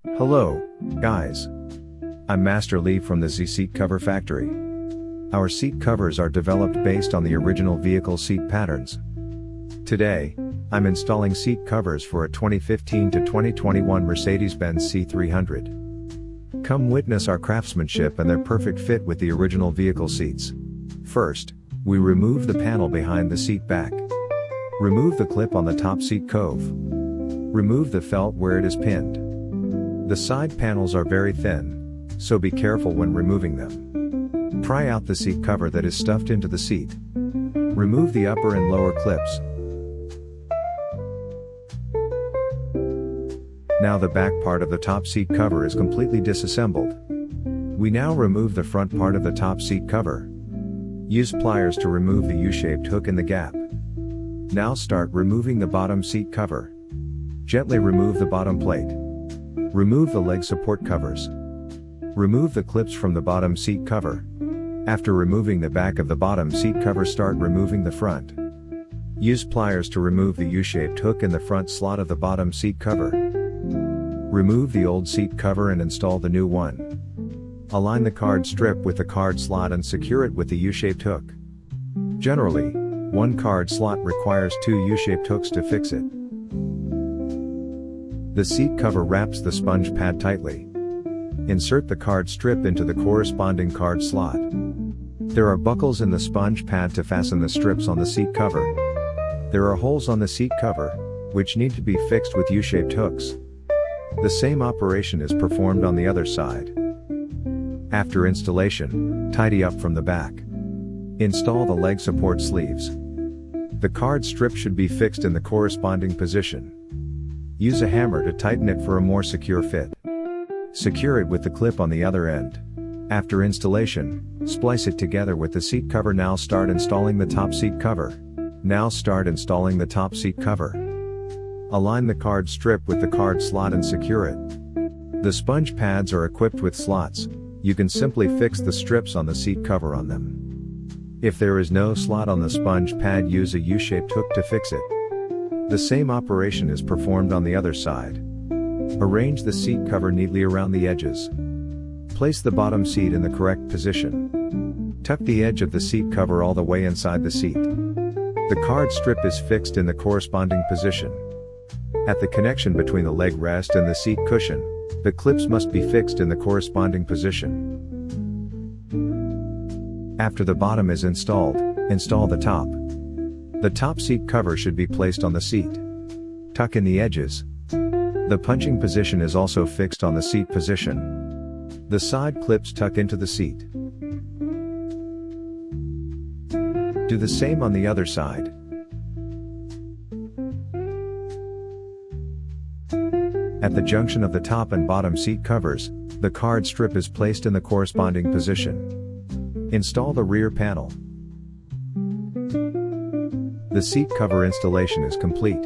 Hello, guys. I'm Master Lee from the Z Seat Cover Factory. Our seat covers are developed based on the original vehicle seat patterns. Today, I'm installing seat covers for a 2015 to 2021 Mercedes-Benz C300. Come witness our craftsmanship and their perfect fit with the original vehicle seats. First, we remove the panel behind the seat back. Remove the clip on the top seat cove. Remove the felt where it is pinned. The side panels are very thin, so be careful when removing them. Pry out the seat cover that is stuffed into the seat. Remove the upper and lower clips. Now the back part of the top seat cover is completely disassembled. We now remove the front part of the top seat cover. Use pliers to remove the U-shaped hook in the gap. Now start removing the bottom seat cover. Gently remove the bottom plate. Remove the leg support covers. Remove the clips from the bottom seat cover. After removing the back of the bottom seat cover, start removing the front. Use pliers to remove the U-shaped hook in the front slot of the bottom seat cover. Remove the old seat cover and install the new one. Align the card strip with the card slot and secure it with the U-shaped hook. Generally, one card slot requires two U-shaped hooks to fix it. The seat cover wraps the sponge pad tightly. Insert the card strip into the corresponding card slot. There are buckles in the sponge pad to fasten the strips on the seat cover. There are holes on the seat cover, which need to be fixed with U-shaped hooks. The same operation is performed on the other side. After installation, tidy up from the back. Install the leg support sleeves. The card strip should be fixed in the corresponding position. Use a hammer to tighten it for a more secure fit. Secure it with the clip on the other end. After installation, splice it together with the seat cover. Now start installing the top seat cover. Align the card strip with the card slot and secure it. The sponge pads are equipped with slots. You can simply fix the strips on the seat cover on them. If there is no slot on the sponge pad, use a U-shaped hook to fix it. The same operation is performed on the other side. Arrange the seat cover neatly around the edges. Place the bottom seat in the correct position. Tuck the edge of the seat cover all the way inside the seat. The card strip is fixed in the corresponding position. At the connection between the leg rest and the seat cushion, the clips must be fixed in the corresponding position. After the bottom is installed, install the top. The top seat cover should be placed on the seat. Tuck in the edges. The punching position is also fixed on the seat position. The side clips tuck into the seat. Do the same on the other side. At the junction of the top and bottom seat covers, the card strip is placed in the corresponding position. Install the rear panel. The seat cover installation is complete.